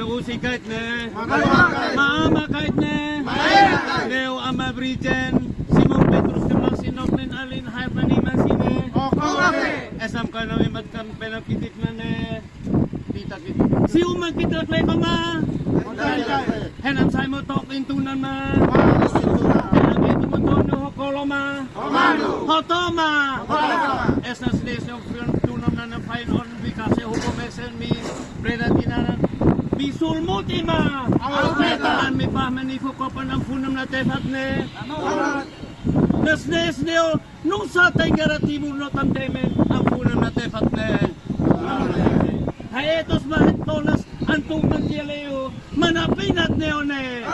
usikait ne. Maamakait ne. Neo ama Brijen. Simon Petrus kemang sinoknin alin haipan ni masine. Esam kana imat kan penakitik na ne. Si umang kitlak lay ka ma. Henam say mo tok intunan ma. Henam ito mo tono hokolo ma. Hotoma. Esnas les yung tunam na ng fine on bikase hukumesen mi. Predatina bisul mutima. Ang may pahmanifo ko pa ng punam na tefat ne. Nesnes neo nung sa tayo garatibo no tamtemen ang punam na tefat ne. Haetos mahetonas antung mantialeo manapinat neone.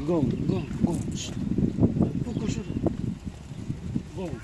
Gong. Fokus. Gong.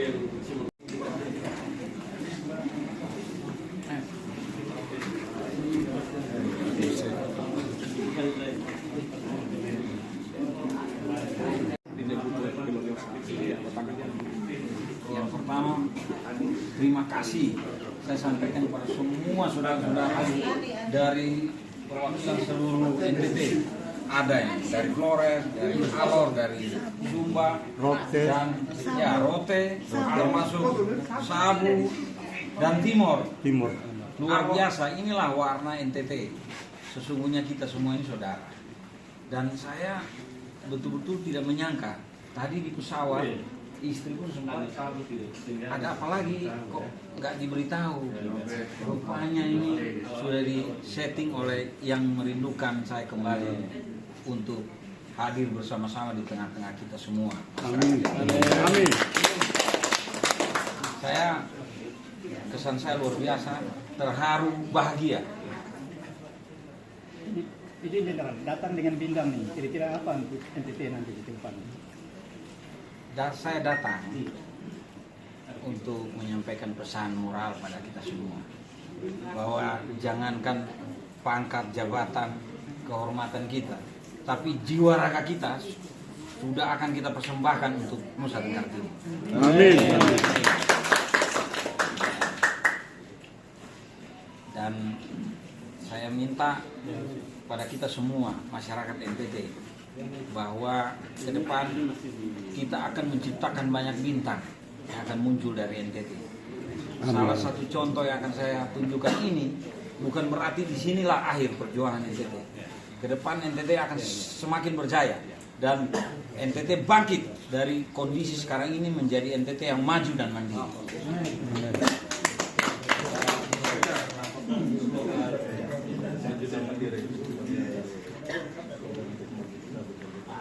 Yang pertama, terima kasih saya sampaikan kepada semua saudara-saudara dari perwakilan seluruh NTT. Ada yang dari Flores, dari Alor, dari Sumba, dan Rote, termasuk Sabu dan Timor. Luar biasa, inilah warna NTT. Sesungguhnya kita semua ini saudara. Dan saya betul-betul tidak menyangka. Tadi di pesawat istri pun sempat ada apa lagi kok nggak diberitahu. Rupanya ini sudah disetting oleh yang merindukan saya kembali untuk hadir bersama-sama di tengah-tengah kita semua. Amin. Amin. Kesan saya luar biasa, terharu, bahagia. Ini datang dengan bintang nih, kira-kira apa untuk NTT nanti di depan? Dan saya datang untuk menyampaikan pesan moral pada kita semua bahwa jangankan pangkat, jabatan, kehormatan kita, tapi jiwa raga kita sudah akan kita persembahkan untuk Nusa Tenggara Timur. Amin. Dan saya minta pada kita semua masyarakat NTT bahwa ke depan kita akan menciptakan banyak bintang yang akan muncul dari NTT. Salah satu contoh yang akan saya tunjukkan ini bukan berarti disinilah akhir perjuangan NTT. Ke depan NTT akan semakin berjaya dan NTT bangkit dari kondisi sekarang ini menjadi NTT yang maju dan mandiri.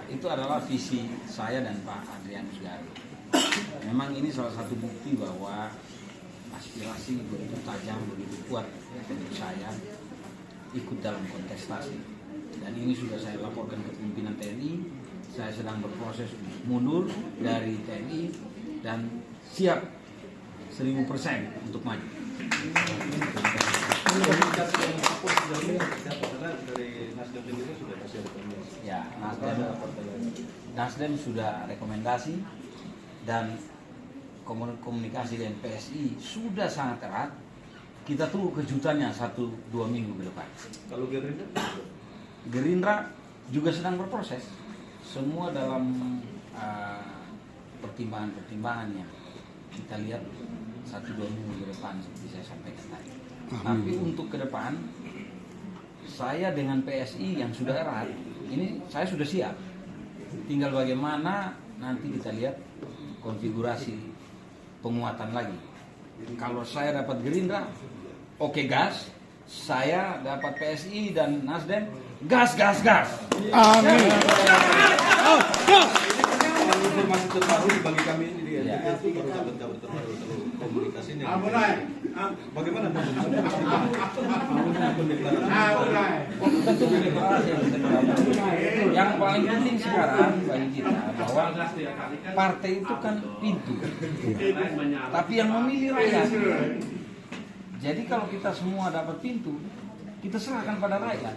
Itu adalah visi saya dan Pak Adrianus Garu. Memang ini salah satu bukti bahwa aspirasi begitu tajam, begitu kuat untuk saya ikut dalam kontestasi. Dan ini sudah saya laporkan ke pimpinan TNI. Saya sedang berproses mundur dari TNI dan siap 1000% untuk maju. Ya, Nasdem sudah rekomendasi dan komunikasi dengan PSI sudah sangat erat. Kita tunggu kejutannya 1-2 minggu ke depan. Kalau Gerindra juga sedang berproses. Semua dalam pertimbangan-pertimbangannya. Kita lihat 1-2 minggu ke depan seperti saya sampaikan tadi. Tapi untuk ke depan, saya dengan PSI yang sudah erat, ini saya sudah siap. Tinggal bagaimana nanti kita lihat konfigurasi penguatan lagi. Kalau saya dapat Gerindra, oke gas. Saya dapat PSI dan Nasdem, gas. Amin. informasi terbaru bagi kami ini dia. Itu baru kabar terbaru komunikasinya. Bagaimana yang paling penting sekarang bagi kita bahwa partai itu kan pintu, tapi yang memilih rakyat. Jadi kalau kita semua dapat pintu, kita serahkan pada rakyat.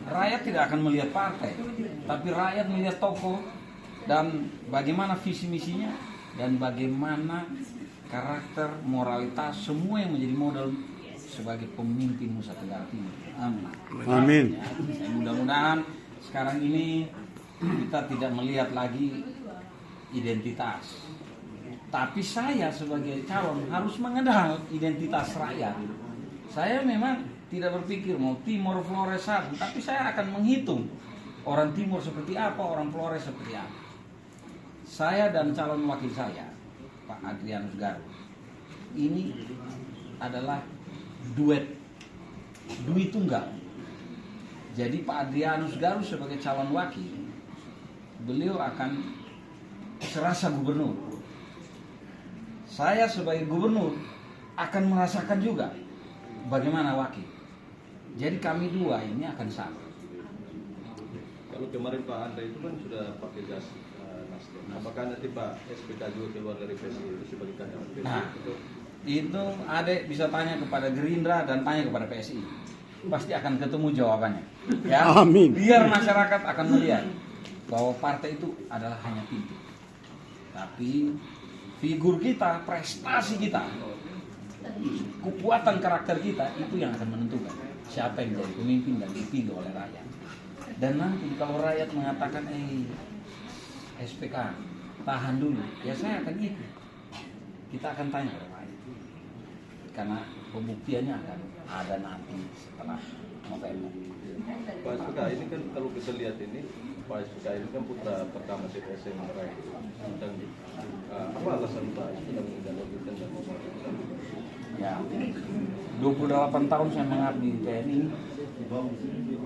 Rakyat tidak akan melihat partai, tapi rakyat melihat tokoh dan bagaimana visi misinya dan bagaimana karakter, moralitas, semua yang menjadi modal sebagai pemimpin Nusa Tenggara Timur. Amin. Ya, mudah-mudahan sekarang ini kita tidak melihat lagi identitas, tapi saya sebagai calon harus mengenal identitas rakyat. Saya memang tidak berpikir mau Timor, Flores, Sabu, tapi saya akan menghitung orang Timor seperti apa, orang Flores seperti apa. Saya dan calon wakil saya, Pak Adrianus Garu, ini adalah duet Dwi Tunggal. Jadi Pak Adrianus Garu sebagai calon wakil, beliau akan serasa gubernur. Saya sebagai gubernur akan merasakan juga bagaimana wakil. Jadi kami dua ini akan sama. kalau kemarin Pak Andre itu kan sudah pakai gas Nasdem. Apakah nanti Pak SPK juga keluar dari PSI itu sebagai karyawan PSI? Nah, itu Adek bisa tanya kepada Gerindra dan tanya kepada PSI. Pasti akan ketemu jawabannya. Ya. Amin. Biar masyarakat akan melihat bahwa partai itu adalah hanya pintu. Tapi figur kita, prestasi kita, kekuatan karakter kita itu yang akan menentukan siapa yang jadi pemimpin dan dipilih oleh rakyat. Dan nanti kalau rakyat mengatakan SPK tahan dulu, ya saya akan ikut. Kita akan tanya kepada rakyat. Karena pembuktiannya akan ada nanti setelah November. Pak SPK ini kan kalau kita lihat ini, Pak SPK ini kan putra pertama CTSM meraih. Dan apa alasan Pak SPK menindaklanjuti dan Ya, 28 tahun saya mengabdi di TNI.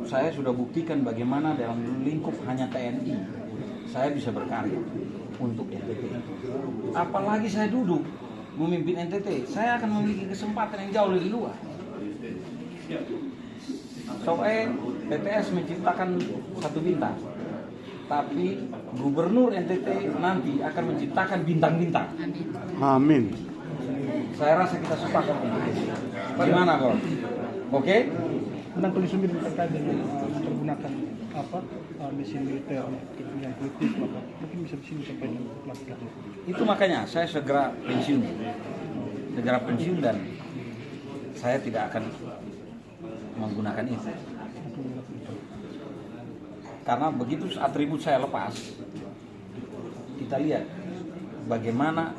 Saya sudah buktikan bagaimana dalam lingkup hanya TNI saya bisa berkarya untuk NTT. Apalagi saya duduk memimpin NTT, saya akan memiliki kesempatan yang jauh lebih luas. Soalnya PTS menciptakan satu bintang, tapi gubernur NTT nanti akan menciptakan bintang-bintang. Amin. Saya rasa kita sepakat. Bagaimana, Bro? Oke? Tentang tulisan terkait dengan menggunakan mesin militer kepentingan politik, mungkin bisa di sini sampai melakukan Itu makanya saya segera pensiun dan saya tidak akan menggunakan itu. Karena begitu atribut saya lepas, kita lihat bagaimana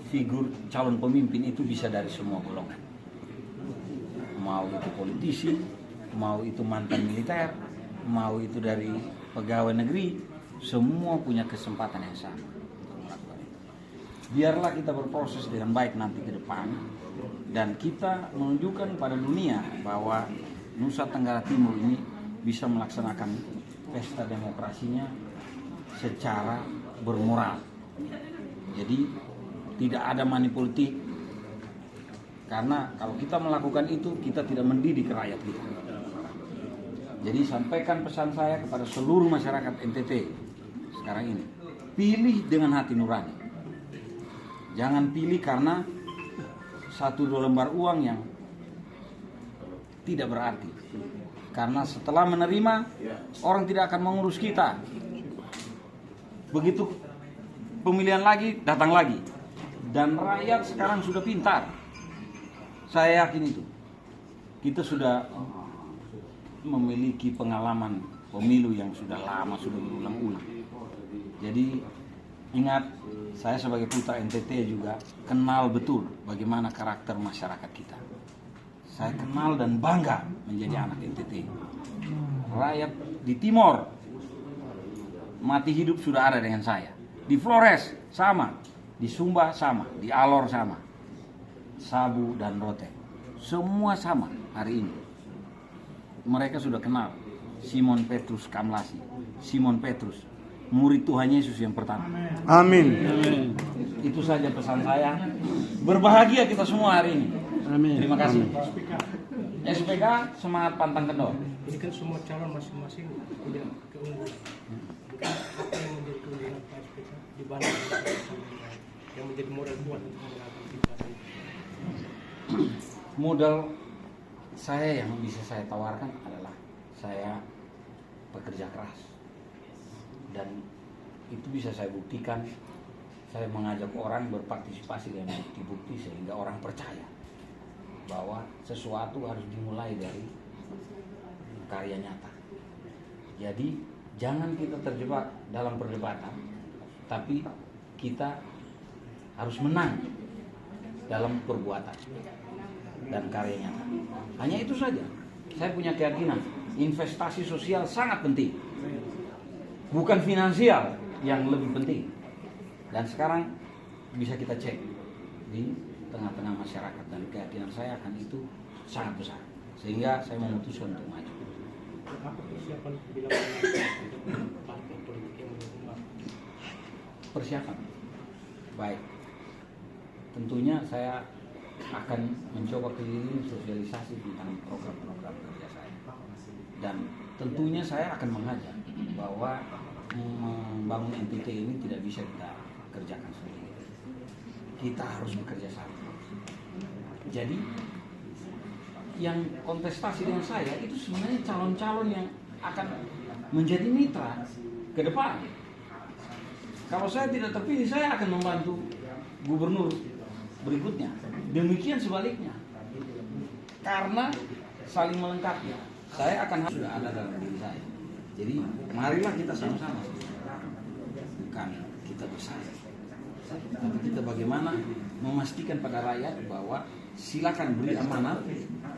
figur calon pemimpin itu bisa dari semua golongan. Mau itu politisi, mau itu mantan militer, mau itu dari pegawai negeri, semua punya kesempatan yang sama. Biarlah kita berproses dengan baik nanti ke depan dan kita menunjukkan pada dunia bahwa Nusa Tenggara Timur ini bisa melaksanakan pesta demokrasinya secara bermoral. Jadi tidak ada money politik, karena kalau kita melakukan itu kita tidak mendidik rakyat kita. Jadi sampaikan pesan saya kepada seluruh masyarakat NTT sekarang ini, pilih dengan hati nurani. Jangan pilih karena 1-2 lembar uang yang tidak berarti. Karena setelah menerima, orang tidak akan mengurus kita. Begitu pemilihan lagi, datang lagi. Dan rakyat sekarang sudah pintar. Saya yakin itu. Kita sudah memiliki pengalaman pemilu yang sudah lama, sudah berulang-ulang. Jadi ingat, saya sebagai putra NTT juga kenal betul bagaimana karakter masyarakat kita. Saya kenal dan bangga menjadi anak NTT. Rakyat di Timor mati hidup sudah ada dengan saya. Di Flores sama, di Sumba sama, di Alor sama, Sabu dan Rote, semua sama hari ini. Mereka sudah kenal Simon Petrus Kamlasi, Simon Petrus, murid Tuhan Yesus yang pertama. Amin. Itu saja pesan saya. Berbahagia kita semua hari ini. Amin. Terima kasih. Amin. SPK semangat pantang kendor. Ini kan semua calon masing-masing punya keunggulan. Apa yang menjadi keunggulan Pak SPK dibanding yang menjadi modal kuat untuk memenangkan pilkada? Modal saya yang bisa saya tawarkan adalah saya bekerja keras, dan itu bisa saya buktikan. Saya mengajak orang berpartisipasi dengan bukti-bukti sehingga orang percaya bahwa sesuatu harus dimulai dari karya nyata. Jadi jangan kita terjebak dalam perdebatan, tapi kita harus menang dalam perbuatan dan karya nyata. Hanya itu saja. Saya punya keyakinan investasi sosial sangat penting, bukan finansial yang lebih penting. Dan sekarang bisa kita cek di tengah-tengah masyarakat, dan keyakinan saya akan itu sangat besar, sehingga saya memutuskan untuk maju. Apa persiapan bila partai politik yang mendukung? Persiapan baik, tentunya saya akan mencoba keliling sosialisasi tentang program-program kerja saya, dan tentunya saya akan mengajak bahwa membangun NTT ini tidak bisa kita kerjakan sendiri. Kita harus bekerja sama. Jadi yang kontestasi dengan saya itu sebenarnya calon-calon yang akan menjadi mitra ke depan. Kalau saya tidak terpilih, saya akan membantu gubernur berikutnya. Demikian sebaliknya. Karena saling melengkapi. Saya akan sudah ada dalam diri saya. Jadi marilah kita sama-sama. Bukan kita bersama. Tapi kita bagaimana memastikan pada rakyat bahwa silakan beri amanat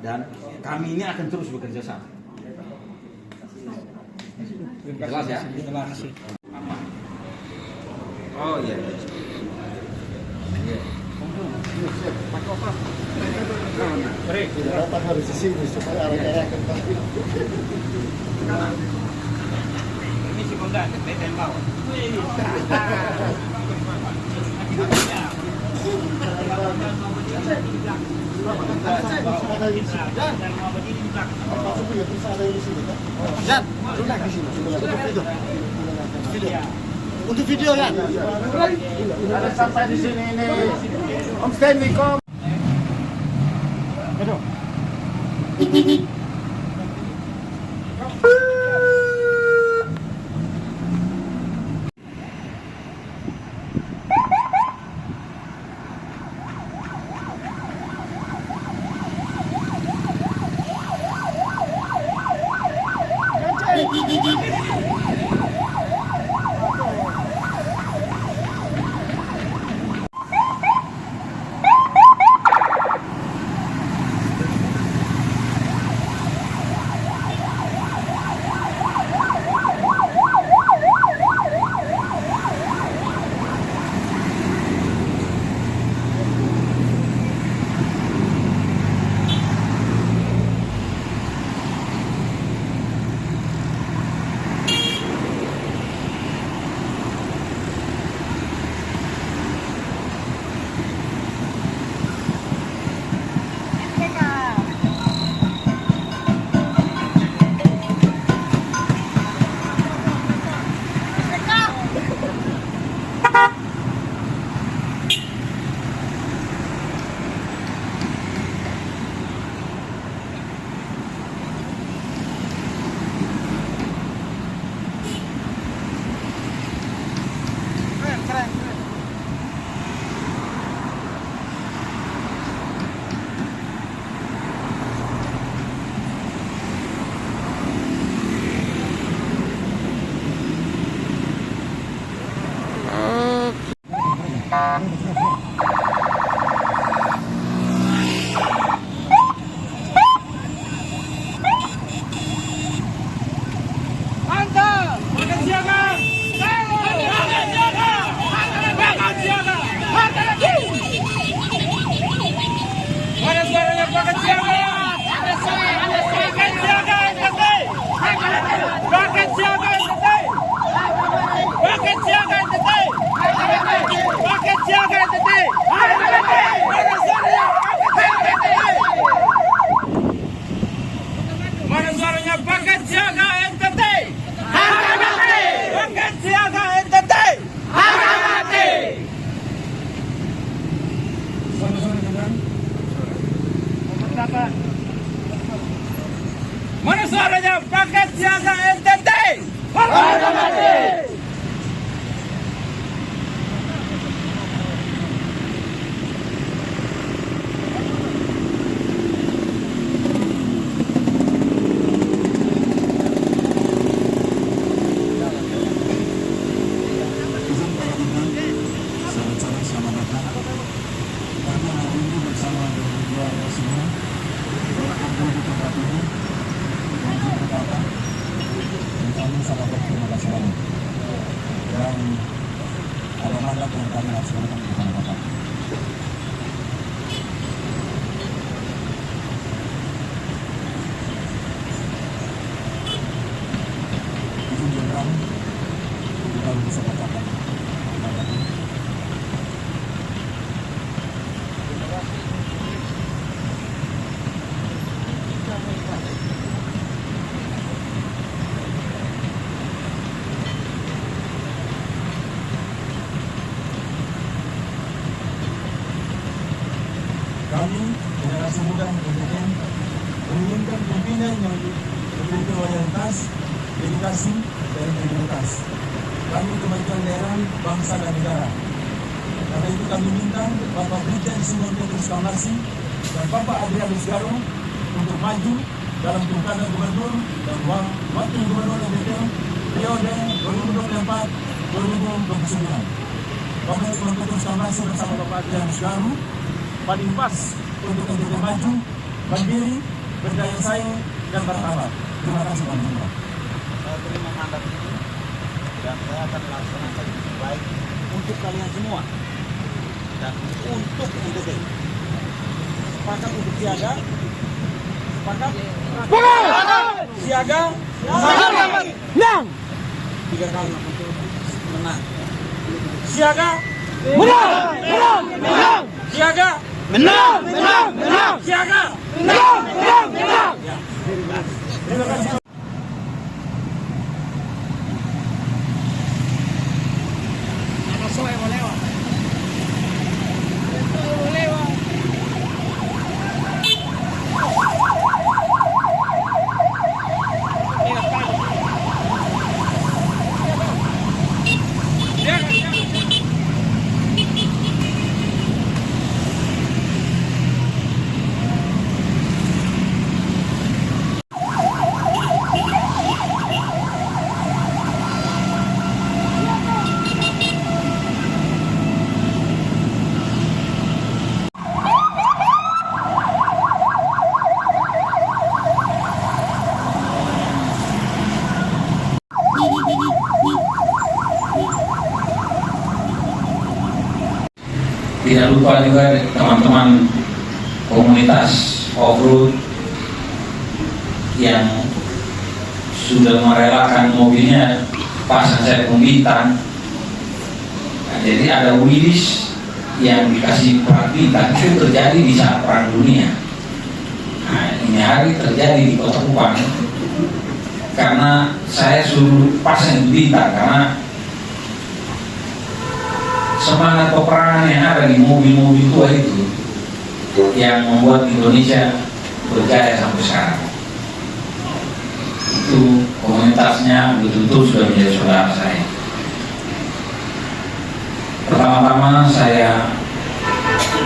dan kami ini akan terus bekerja sama. Jelas ya? Oh iya. Datang harus di sini supaya arah-arah kembali. Ini si Bondan, tembak. Dan, sudah di sini. Video. Untuk video ya. Ada sampai di sini ini. Om Stanley kom. Aduh. Mana suaranya paket siaga NTT? Harga mati! Paket siaga NTT? Harga mati! Mana suaranya paket siaga NTT? Harga mati! Terima kasih banyak. kami, generasi muda yang kompeten, menginginkan pimpinan yang memiliki loyalitas, dedikasi, dan integritas. Kami kemajuan daerah, bangsa dan negara. Karena itu kami minta Bapak Brigjen Simon Petrus Kamlasi dan Bapak Adrianus Garo untuk maju dalam pilkada gubernur dan wakil gubernur NTT periode 2024-2029. Bapak Simon Petrus Kamlasi bersama Bapak Adrianus Garo paling pas untuk NTT maju, mandiri, berdaya saing, dan martabat. Terima kasih teman-teman. Saya terima mandat ini dan saya akan laksanakan yang terbaik untuk kalian semua dan untuk NTT. Sepakat untuk siaga? Sepakat? Siaga? Menang! 3 kali menang. Siaga? Menang! Menang! Menang! Siaga? Menang! Menang! Menang! Siaga? Menang! Menang! Menang! Terima kasih. Tidak lupa juga teman-teman komunitas off-road yang sudah merelakan mobilnya pasang saya pembintan. Nah, jadi ada Widis yang dikasih plat bintang itu terjadi di saat Perang Dunia. Nah, ini hari terjadi di Kota Kupang karena saya suruh pasang bintang karena semangat peperangan yang ada di mobil-mobil tua itu yang membuat Indonesia berjaya sampai sekarang. Itu komunitasnya betul-betul sudah menjadi saudara saya. Pertama-tama saya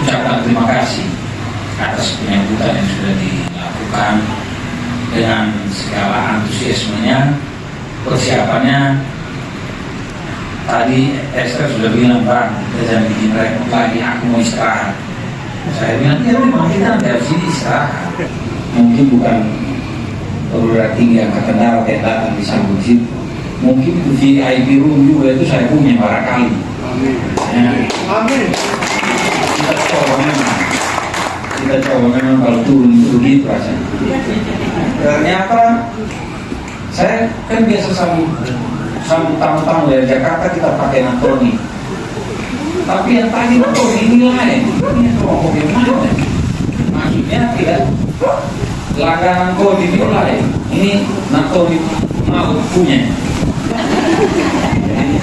ucapkan terima kasih atas penyambutan yang sudah dilakukan dengan segala antusiasmenya, persiapannya. Tadi Esther sudah bilang, Bang, kita jangan bikin repot lagi, aku mau istirahat. Saya bilang, ya memang kita nanti harus ini istirahat. Mungkin bukan perwira tinggi angkatan darat yang datang disambut situ. Mungkin itu VIP room juga itu saya punya barangkali. Amin. Kita coba memang kalau turun itu begitu rasanya. Ternyata saya kan biasa sambut tamu-tamu dari Jakarta kita pakai Antoni. Tapi yang tadi Antoni ini lain. Ini kelompok yang mana? Maksudnya tidak langganan kode ini lain. Ini Antoni mau punya. Jadi,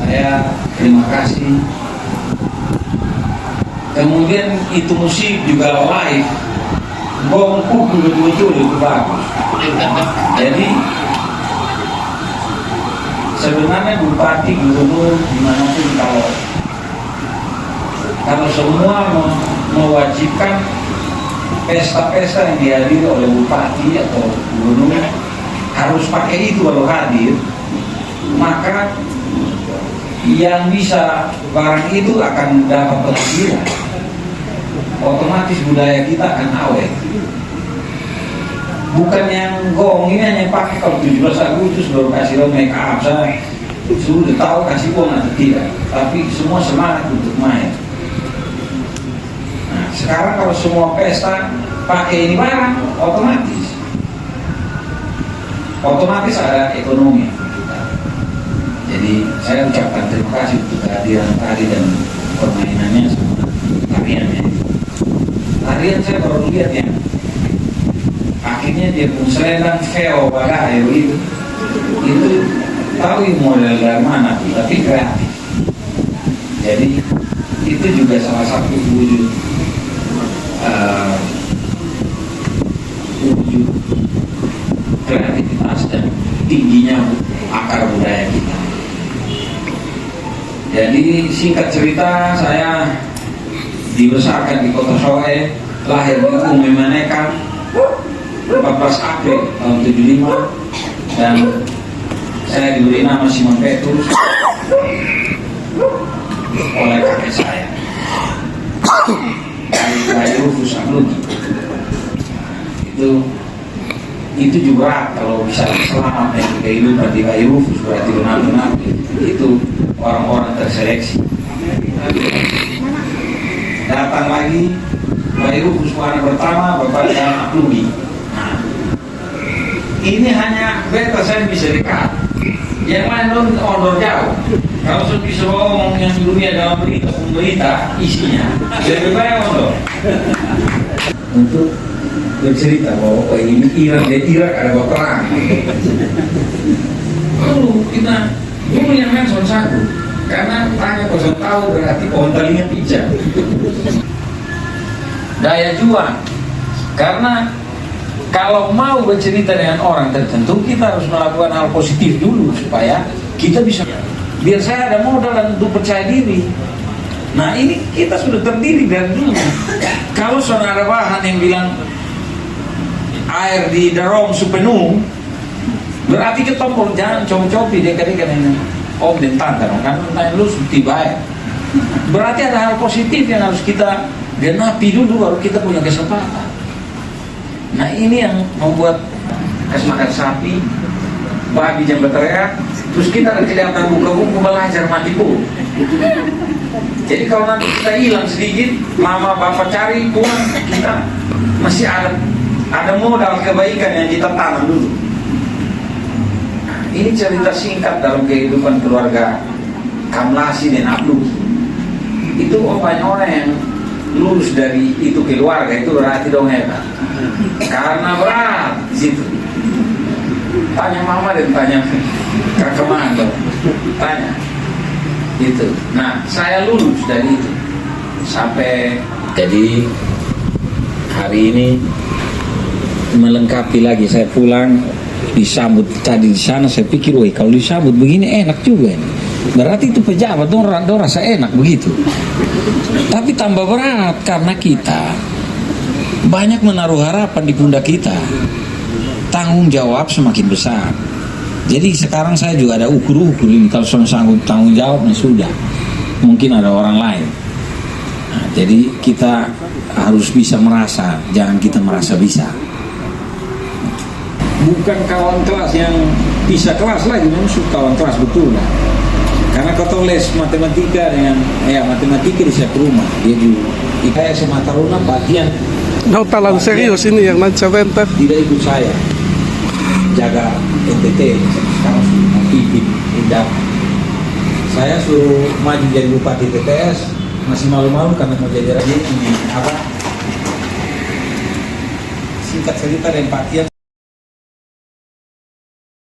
saya terima kasih. Kemudian itu musik juga live. Bongkuk betul-betul itu bagus. Jadi sebenarnya bupati, gubernur, dimanapun kalau semua mewajibkan pesta-pesta yang dihadiri oleh bupati atau gubernur harus pakai itu kalau hadir, maka yang bisa barang itu akan dapat penghasilan. Otomatis budaya kita akan awet. Bukan yang gong, ini hanya pakai kalau 17 Agustus baru kasih lo make up, saya sudah tahu kasih uang atau tidak, tapi semua semangat untuk main. Nah, sekarang kalau semua pesta pakai ini barang, otomatis ada ekonomi. Jadi saya ucapkan terima kasih untuk kehadiran tadi dan permainannya sama tariannya. Tarian saya baru lihat ya. Akhirnya dia pun selendang veo badai itu tahu model dari mana tuh, tapi kreatif. Jadi itu juga salah satu wujud wujud kreativitas dan tingginya akar budaya kita. Jadi singkat cerita, saya dibesarkan di Kota Soe, lahir di Ume Maneka 14 April tahun 75, dan saya diberi nama Simon Petrus oleh kakek saya, Bayi Rufus Ablugi. Itu juga kalau bisa selamat dari kehidupan di Bayi Rufus, berarti benar-benar itu orang-orang terseleksi. Datang lagi Bayi Rufus anak pertama, Bapak dan Ablugi. Nah, ini hanya beta saya bisa dekat, yang lain ondor jauh. Kalau sudah bisa ngomong yang dunia dalam berita isinya lebih banyak ondor. Untuk bercerita bahwa ini Irak dan Irak ada perang. Dulu yang Nelson satu, karena tanya kosong tahu berarti pohon telinga pijak. Daya juang, karena kalau mau bercerita dengan orang tertentu kita harus melakukan hal positif dulu supaya kita bisa, biar saya ada modal untuk percaya diri. Nah ini kita sudah terdiri dari dulu. Kalau saudara bahan yang bilang air di Darong penuh, berarti kita tombol jangan coba-coba dekat-dekat ini. Om dan tante, kan tanya lu tiba ya. Berarti ada hal positif yang harus kita genapi dulu baru kita punya kesempatan. Nah ini yang membuat kasih makan sapi, babi yang berteriak, terus kita kelihatan buka-buku belajar mati pun. Jadi kalau nanti kita hilang sedikit, mama bapak cari pulang, kita masih ada modal kebaikan yang kita tanam dulu. Ini cerita singkat dalam kehidupan keluarga Kamlasi dan Abdul. Itu banyak orang yang lulus dari itu keluarga, itu berarti dong hebat. Karena berat di situ. Tanya mama dan tanya kakak mantu, tanya itu. Nah saya lulus dari itu sampai jadi hari ini melengkapi lagi. Saya pulang disambut tadi di sana, saya pikir, woi kalau disambut begini enak juga ini. Berarti itu pejabat dong rasa enak begitu. Tapi tambah berat karena kita banyak menaruh harapan di pundak kita. Tanggung jawab semakin besar. Jadi sekarang saya juga ada ukur-ukur ini, kalau saya sanggup tanggung jawabnya sudah, mungkin ada orang lain. Nah, jadi kita harus bisa merasa, jangan kita merasa bisa. Bukan kawan kelas yang bisa kelas lagi, memang kawan kelas betul lah. Karena kau les matematika dengan matematika di setiap rumah. Dia di IPS Mataruna bagian. Kau talang serius ini yang nanti sebentar. Tidak ikut saya jaga NTT, sekarang sudah pimpin indah. Saya suruh maju jadi bupati TTS, masih malu-malu karena mau jadi raja ini apa? Singkat cerita dan empatian.